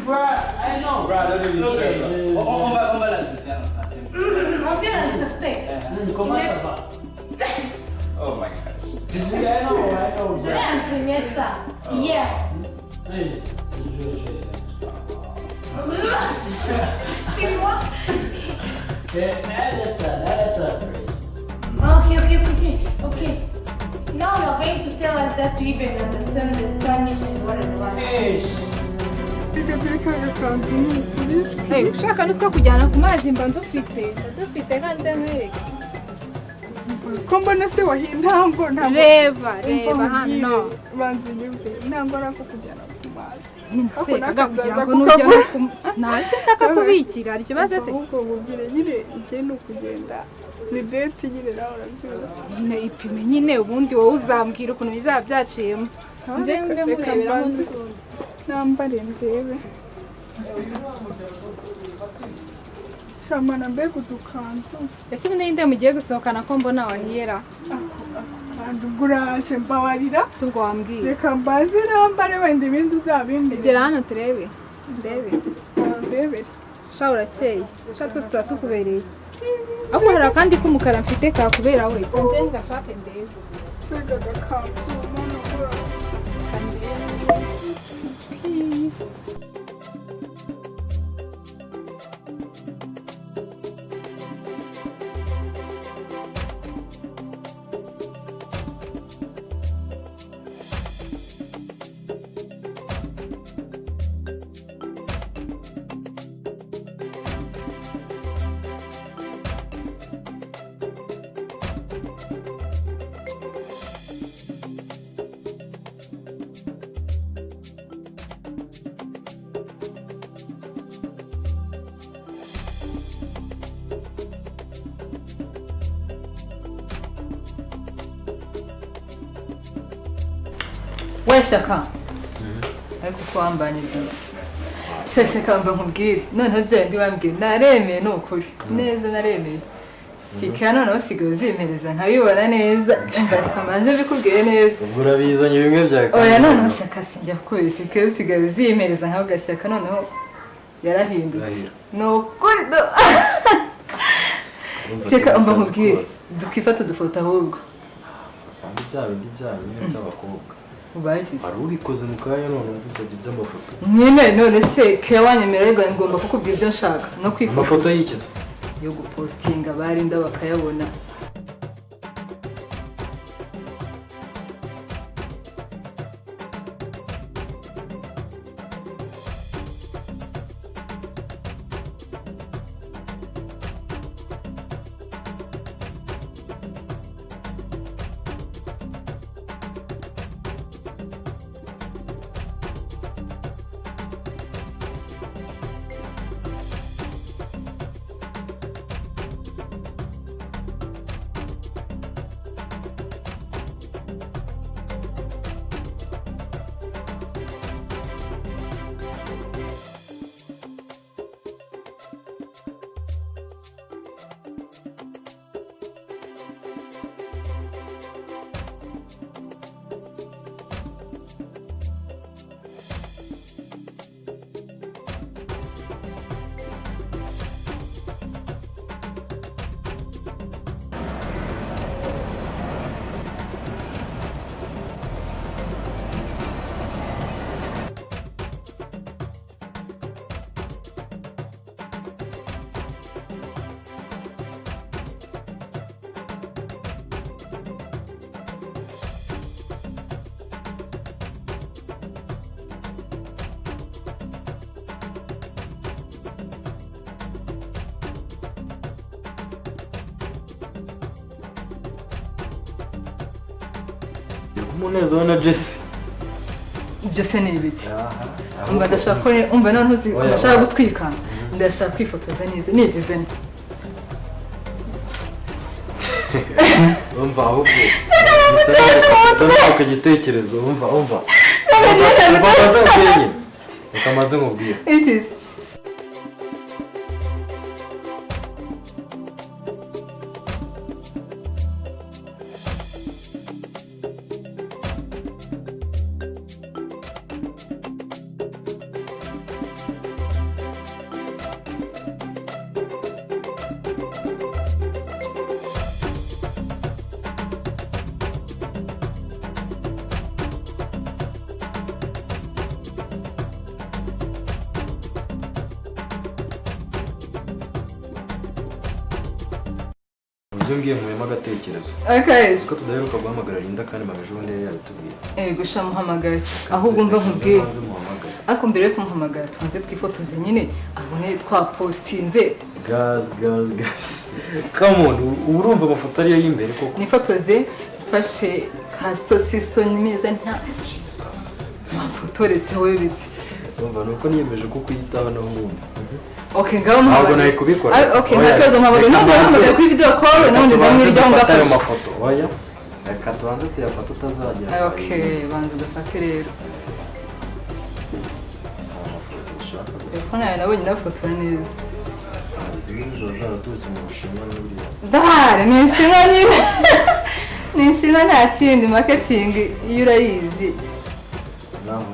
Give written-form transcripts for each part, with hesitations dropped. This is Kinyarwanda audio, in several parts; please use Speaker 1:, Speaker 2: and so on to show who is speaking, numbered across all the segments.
Speaker 1: Bruh, I know.
Speaker 2: Bruh, don't even try. On va la faire.
Speaker 3: On vient l'accepter.
Speaker 1: Comment ça va?
Speaker 2: Oh my gosh.
Speaker 1: I know,
Speaker 3: Je vais enseigner ça hier.
Speaker 1: Hey,
Speaker 3: Tu vois?
Speaker 1: that is free.
Speaker 3: Okay. Now you're going to tell us that you even understand the Spanish and whatever.
Speaker 1: Hey,
Speaker 4: ushaka nutwo kujyana ku mazi mba dufite kandi ndamwereka
Speaker 5: ko mbona se wahindango ntabwo
Speaker 4: reba hano
Speaker 5: banzu nyumve intangora ko kujyana ku mazi
Speaker 4: kugira ngo nujya ntacyo ndakakubikira ikibazo se
Speaker 5: ahubwo mubwire nyine igihe ni ukugenda ni date nyine nawe urabyumva
Speaker 4: nyine ipime nyine ubundi wowe uzambwira ukuntu bizaba byaciyemo ndembe mureberaho n'ukundi
Speaker 5: nambare ndebe shamana mbega udukanzu
Speaker 4: ese ubundi ninde mugiye gusohokana ko mbona wahiyera
Speaker 5: kandi uguraje mbabarira
Speaker 4: si ubwo wambwiye
Speaker 5: reka mbanze nambare wenda ibindi uzabimbwira
Speaker 4: egera hano turebe
Speaker 5: ndebere
Speaker 4: sha urakeye sha twese tuba tukubereye ahubwo hari akandi k'umukara mfite kakubera we kanze ngashake ndebe
Speaker 5: mbega agakanzu mwana ugura
Speaker 6: Shyaka ariko uko wambanye byiza Shyaka mba nkubwire noneho bya ndi wambwire naremeye ni ukuri neza naremeye sika noneho usigaye uzimereza nkabibona neza reka manze bikubwiye neza
Speaker 2: ubwo urabizanye bimwe bya
Speaker 6: oya noneho Shyaka sinjya kubeshya sika usigaye uzimereza nkaho Gashyaka noneho yarahindutse ni ukuri Shyaka mba nkubwire dukifata udufoto ahubwo
Speaker 2: bya bindi by'abakobwa
Speaker 6: ubazi
Speaker 2: ari ubikoze mu kanya none mvuze iby'amafoto
Speaker 6: nyine none se ke wanyemererwa ngomba kukubwira ibyo nshaka no kwifoto
Speaker 2: amafoto y'ikiza
Speaker 6: yo gupostinga barinda bakayabona
Speaker 2: umunezero na Jesse
Speaker 6: ibyo se ni ibiki umva ndashaka ko umva none uzi ndashaka gutwika ndashaka kwifotoza neza nigeze nte
Speaker 2: umva ahubwo ku gitekerezo umva ukamaze nkubwira ibyo ngiye nkuyemo agatekerezo
Speaker 6: Okay.
Speaker 2: kuko tudaheruka guhamagara Linda kandi mameje ubundi yari yabitubwiye
Speaker 6: Gusha muhamagara ahubwo mba nkubwiye ariko mbere yo kumuhamagara tubanze twifotoze nyine abone twapostinze
Speaker 2: guys come on urumva amafoto ariyo y'imbere koko
Speaker 6: nifotoze mfashe ka sosiso neza nta mfotore se wewe biti
Speaker 2: urumva nuko niyemeje ko kuyitaho naho ubundi
Speaker 6: Okay, ngaho muhamagara
Speaker 2: ntabwo nayi kubikora
Speaker 6: okay ntakibazo muhamagara ntabwo muhamagara kuri video call n'undi ndamwiryaho ngafashe
Speaker 2: amafoto oya reka tubanze tuyafata utazagera
Speaker 6: okay banza ugafate rero telefone yawe nabonye nafotora neza
Speaker 2: izo zaraturutse mu Bushinwa n'uriya
Speaker 6: dare ni inshinga nyine ni inshinga nta kindi marketing iyo urayizi
Speaker 2: naho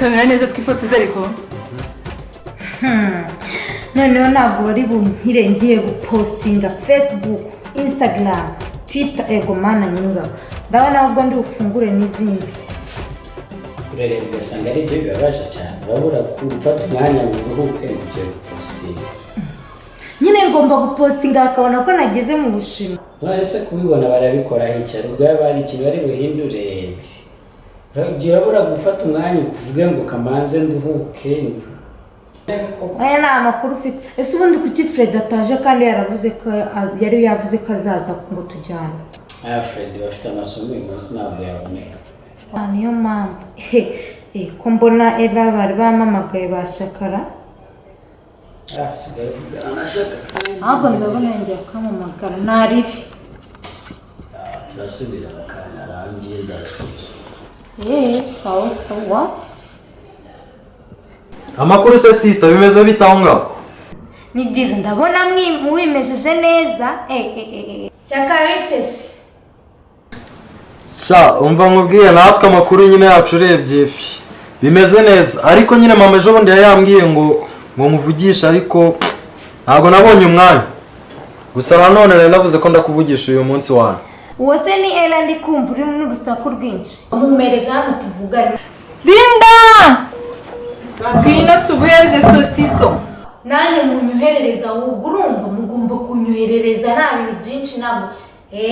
Speaker 6: kamera neza twifotoza ariko
Speaker 3: noneho ntabwo bari bunkire ngiye gupostinga Facebook, Instagram, Twitter, ego mana nyinga ndabona ahubwo ndi bufungure n'izindi
Speaker 1: urareba ugasanga ari byo bibabaje cyane urabura gufata umwanya ngo uruhuke mu byo postinga
Speaker 3: nyine ngomba gupostinga bakabona ko nageze mu Bushinwa
Speaker 1: none se kubibona barabikora hicara ubwabo ari ikintu bari buhindure urabura gufata umwanya ukuvuge ngo kamanze nduhuke
Speaker 3: aya ni amakuru ufite ese ubundi kuki Fred ataje kandi yaravuze ko yari yavuze ko azaza ngo tujyane
Speaker 1: Fred bafite amasomo uyu munsi ntabwo yaboneka
Speaker 3: niyo mpamvu ko mbona Eva bari bamamagaye bashakara
Speaker 1: sigaye uvugana na Shaka
Speaker 3: ahubwo ndabona yongeye akamamagara naribi
Speaker 1: turasubira bakanya arangiye ndasubiza
Speaker 3: sawa sawa
Speaker 2: amakuru se sister bimeze bitaho ngaho
Speaker 3: ni byiza ndabona mwimejeje neza Shaka bitese
Speaker 2: sha umva nkubwiye natwe amakuru nyine yacu urebye bimeze neza ariko nyine mama ejo bundi yambwiye ngo muvugisha ariko ntabwo nabonye umwanya gusa nanone nari navuze ko ndakuvugisha uyu munsi wanyu
Speaker 3: uwo se ni Ella ndi kumva uri n'urusaku rwinshi mumereza hano tuvugane
Speaker 6: Linda ngwino tuguhereze sosiso
Speaker 3: nanjye munyoherereza ahubwo urumva mugomba kunyoherereza nta bintu byinshi ntabwo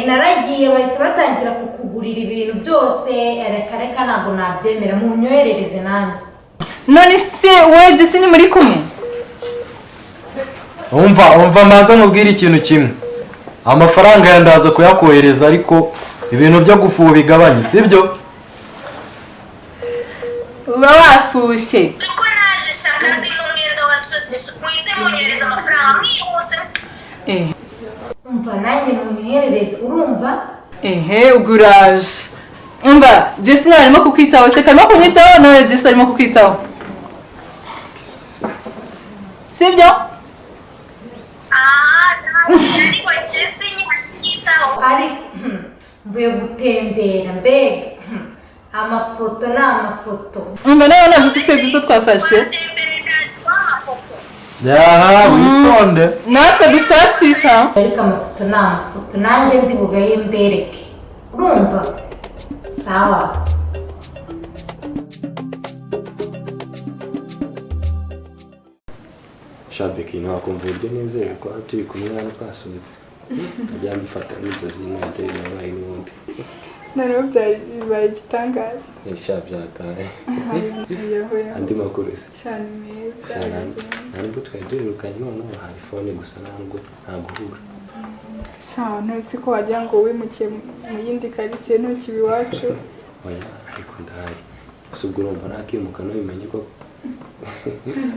Speaker 3: naragiye bahita batangira kukugurira ibintu byose reka ntabwo nabyemera munyoherereze nanjye
Speaker 6: none se wowe Jesse ni muri kumwe
Speaker 2: umva mbanza nkubwire ikintu kimwe amafaranga yandaza kuyakohereza ariko ibintu byo gufuha bigabanye sibyo
Speaker 6: uba wafushye
Speaker 3: kuko naje Shaka ndi n'umwenda wa sosiso muhite munyohereza amafaranga mwihuse umva nanjye munyoherereze urumva
Speaker 6: uguraje umva Jesse nawe arimo kukwitaho se karimo kumwitaho nawe Jesse arimo kukwitaho sibyo
Speaker 3: ariko Jesse nyitaho ariko mvuye gutembera mbega amafoto ni amafoto
Speaker 6: umva nawe ntabwo si twebwe izo twafashe
Speaker 2: yaha witonde
Speaker 6: natwe dufite aho twitaho
Speaker 3: ariko amafoto ni amafoto nanjye ndi bugaye mbereke urumva sawa
Speaker 2: shabeki ntakumva uburyo nizeye ko turi kumwe hano twasohotse ajya mbifata n'inzozi n'ahita yabaye n'ubundi
Speaker 5: noneho bibaye igitangaza
Speaker 2: sha byataye andi makuru se
Speaker 5: cyane meza
Speaker 2: ntabwo twari duherukanye noneho hari fone gusa ntabwo guhura
Speaker 5: cyane si ko wagira ngo wimukiye mu yindi karitsiye ntukibe iwacu
Speaker 2: oya ariko ndahari si ubwo urumva nakimuka ntubimenye ko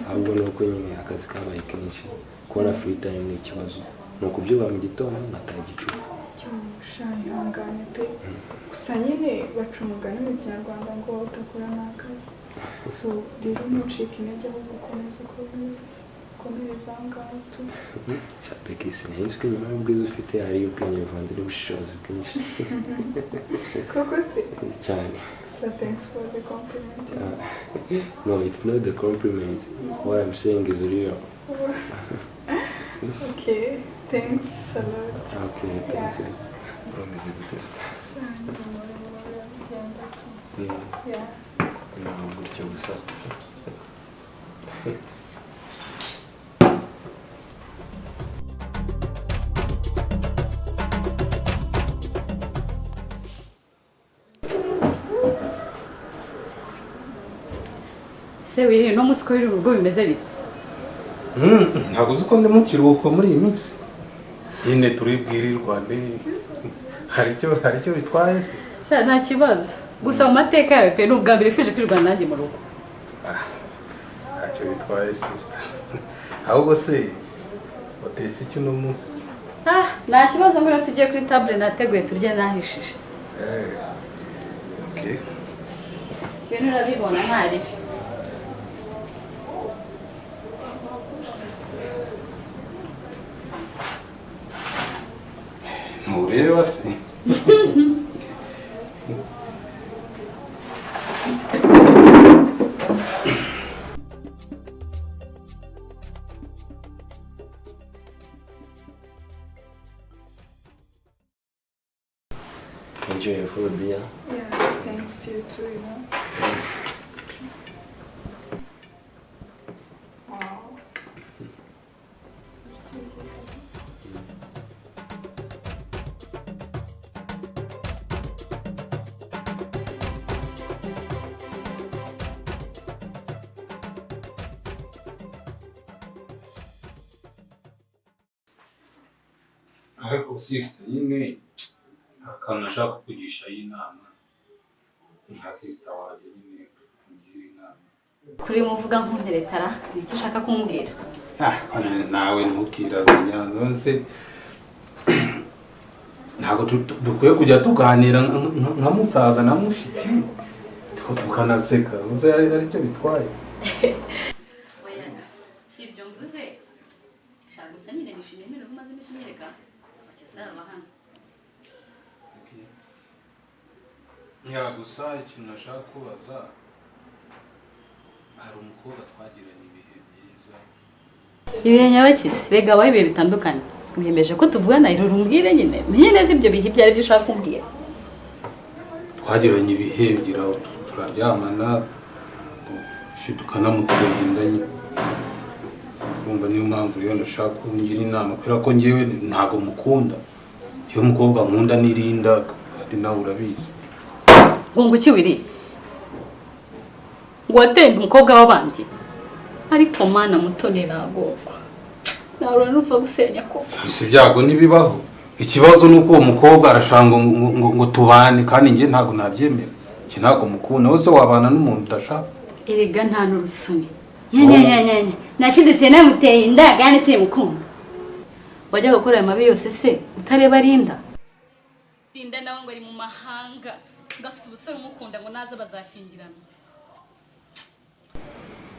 Speaker 2: ahubwo ni uko nyine akazi kabaye kenshi kubona free time ni ikibazo ni ukubyuba mu gitondo nkataha igicuku
Speaker 5: cyane ihangane pe gusa nyine baca umugani mu kinyarwanda ngo udakora n'akazi so rero ntucike intege ahubwo ukomereza aho ngaho tu
Speaker 2: cyapeki sinahise ko nyuma y'ubwiza ufite hari ubwenge buvanze n'ubushishozi bwinshi
Speaker 5: koko se
Speaker 2: cyane.
Speaker 5: So thanks for the compliment.
Speaker 2: No, it's not the compliment. What I'm saying is real.
Speaker 5: Okay, thanks a lot.
Speaker 2: Okay, thanks. Promise you this.
Speaker 5: Yeah.
Speaker 2: No, gutya gusa.
Speaker 7: ese Willy no musi ko biri urugo bimeze bite?
Speaker 8: Ntabwo uzi ko ndi mu kiruhuko muri iyi minsi. Nyine turibwirirwa hari icyo bitwaye se?
Speaker 7: Sha nta kibazo. Gusa mu mateka yawe pe n'ubwa mbere fije kwirwa nanjye mu rugo.
Speaker 8: Ntacyo bitwaye sister. Ahubwo se watetse icyo no munsi?
Speaker 7: Nta kibazo ngo tugiye kuri table nateguye turye nahishije.
Speaker 8: Okay.
Speaker 7: Ibintu urabibona ntari.
Speaker 8: Mureba se?
Speaker 9: Enjoy your food, dear.
Speaker 5: Yeah, thanks you too, you know.
Speaker 9: Yes.
Speaker 5: Wow.
Speaker 8: Ariko sister nyine akantu nashaka kugisha inama nka sister wanjye nyine kugira inama.
Speaker 7: Kuri muvuga nkunteretara nicyo ushaka kumbwira?
Speaker 8: Nawe ntukiraza zose. Ntabwo dukwiye kujya tuganira nka musaza na mushiki tukanaseka uze aricyo bitwaye.
Speaker 7: Oya si ibyo mvuze shaka gusa nyine nishimiye ibintu bimaze iminsi unyereka ufite usaba hano.
Speaker 8: Gusa ikintu nashaka kubaza hari umukobwa twagiranye ibihe byiza.
Speaker 7: Ibihe nyabakizi bega wabaye ibihe bitandukanye. Mwiyemeje ko tuvugana iruru mbwire nyine menye neza ibyo bihe byari byo ushaka kumbwira.
Speaker 8: Twagiranye ibihe bigira turaryamana shidukana mu tugendanye. Kumva niyo mpamvu rero ndashaka kungira inama kubera ko ngewe ntago mukunda. Iyo mukobwa nkunda nirinda ati nawe urabizi.
Speaker 7: Ngo iki Willy? Ngo atende umukobwa w'abandi. Ariko mana mutoni nagokwa. Nawe numva gusenya ko.
Speaker 8: Si byago nibibaho. Ikibazo nuko uwo mukobwa arashanga ngo tubane kandi nge ntago nabyemera. Iki ntago mukunda wose wabana n'umuntu udashaka.
Speaker 7: Erega nta n'urusuni. Nyanya. Nashiditse namuteye inda gane se mukunda. Wajya gukora amabi yose se utareba rinda. Rinda nawe ngo ari mu mahanga. Gafite ubusore umukunda ngo naza bazashingirana.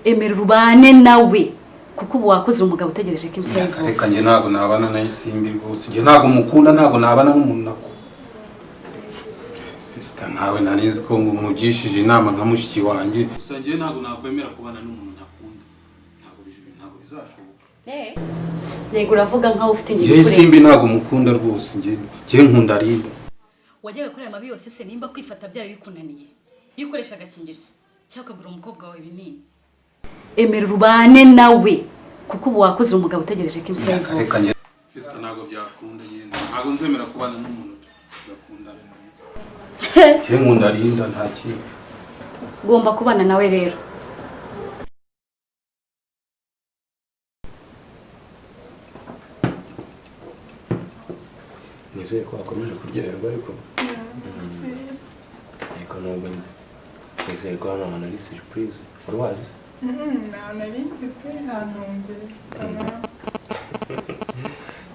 Speaker 7: Emera rubane nawe kuko ubu wakoze umugabo utegereje ko imfura ivuka.
Speaker 8: Reka nge ntago nabana na Isimbi rwose. Nge ntago mukunda ntago nabana n'umuntu nako. Sister nawe narizi ko mugishije inama nka mushiki wanjye. Gusa nge ntago nakwemera kubana n'umuntu ntakunda. Ntago bizashoboka.
Speaker 7: Yego uravuga nkaho ufite ingiro
Speaker 8: kure. Isimbi ntago mukunda rwose nge nkunda rinda.
Speaker 7: Wajyaga kuri amabi yose se nimba kwifata byari bikunaniye. Iyo ukoresha agakingirizo cyangwa ukagura umukobwa wawe binini. Emera rubane nawe kuko ubu wakoze umugabo utegereje ko imfura ivuka.
Speaker 8: Reka nge sisa ntago byakunda yenda. Ntago nzemera kubana n'umuntu udakunda. Nge nkunda rinda nta kintu.
Speaker 7: Ugomba kubana nawe rero.
Speaker 9: Nizeye ko wakomeje kuryoherwa ariko nubwo nizeye ko hano hantu ari surprise wari wazi?
Speaker 5: Ntawe narinzi pe ntantumbere.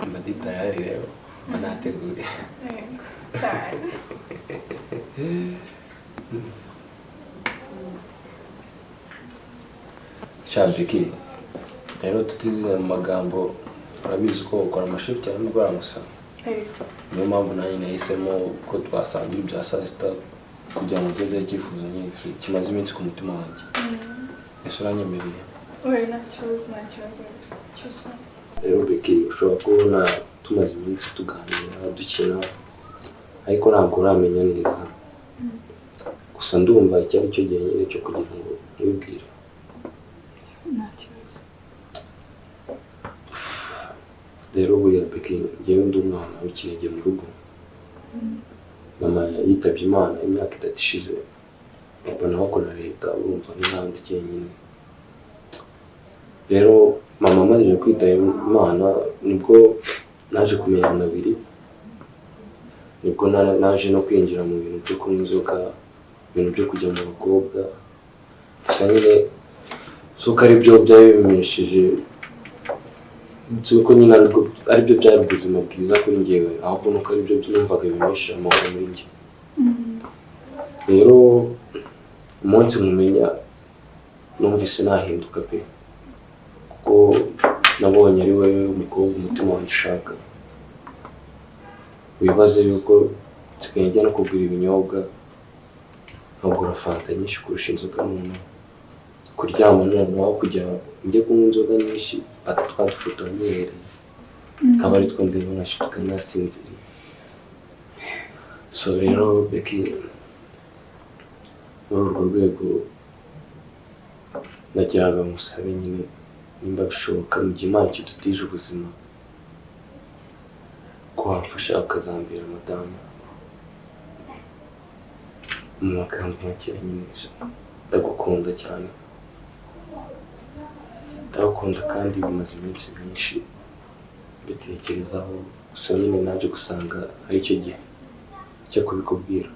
Speaker 9: Amadita yari rero banateguye.
Speaker 5: Cyane.
Speaker 9: Shabiki rero tutizeye mu magambo urabizi ko ukora amashift cyane n'ubwo gusa. Niyo mpamvu nanjye nahisemo ko twasangira ibya saa sita kugira ngo ngezeho icyifuzo nyinshi kimaze iminsi ku mutima wanjye. Ese uranyemereye?
Speaker 5: Oya nta kibazo cyose.
Speaker 9: Rero Beki ushobora kubona tumaze iminsi tuganira dukina ariko ntabwo uramenya neza. Gusa ndumva iki ari cyo gihe nyine cyo kugira ngo wibwire.
Speaker 5: Nta kibazo.
Speaker 9: Rero buriya Beki njyewe ndi umwana w'ikinege mu rugo. Mama yitabye Imana imyaka 3 ishize. Papa nawe akora leta urumva n'ahandi cyenyine. rero mama amaze kwitaba Imana nibwo naje kumenya nabiri, nibwo naje no kwinjira mu bintu byo kunywa inzoga, ibintu byo kujya mu bakobwa, gusa nyine suko ari byo byari bimeshije, suko nyine ari byo byari ubuzima bwiza kuri njyewe, ahubwo nuko ari byo numvaga bimesha amahoro muri njye. Rero umunsi mumenya numvise nahinduka pe, kuko nabonye ari we umukobwa umutima wanjye ushaka. Wibaze yuko nsigaye njya no kugura ibinyobwa, nkagura fanta nyinshi kurusha inzoga, noneho kuryama noneho kujya njye kunywa inzoga nyinshi ati twadufotora nihereye, akaba ari two ndimo nashiduka nasinziriye. So rero Becky, muri urwo rwego nagiraga musabe nyine nimba bishoboka mu gihe Imana ikidutije ubuzima ko wamfasha ukazambera madamu. Mu magambo make nyine ndagukunda cyane, ndagukunda kandi bimaze iminsi myinshi mbitekerezaho, gusa nyine naje gusanga ari cyo gihe cyo kubikubwira.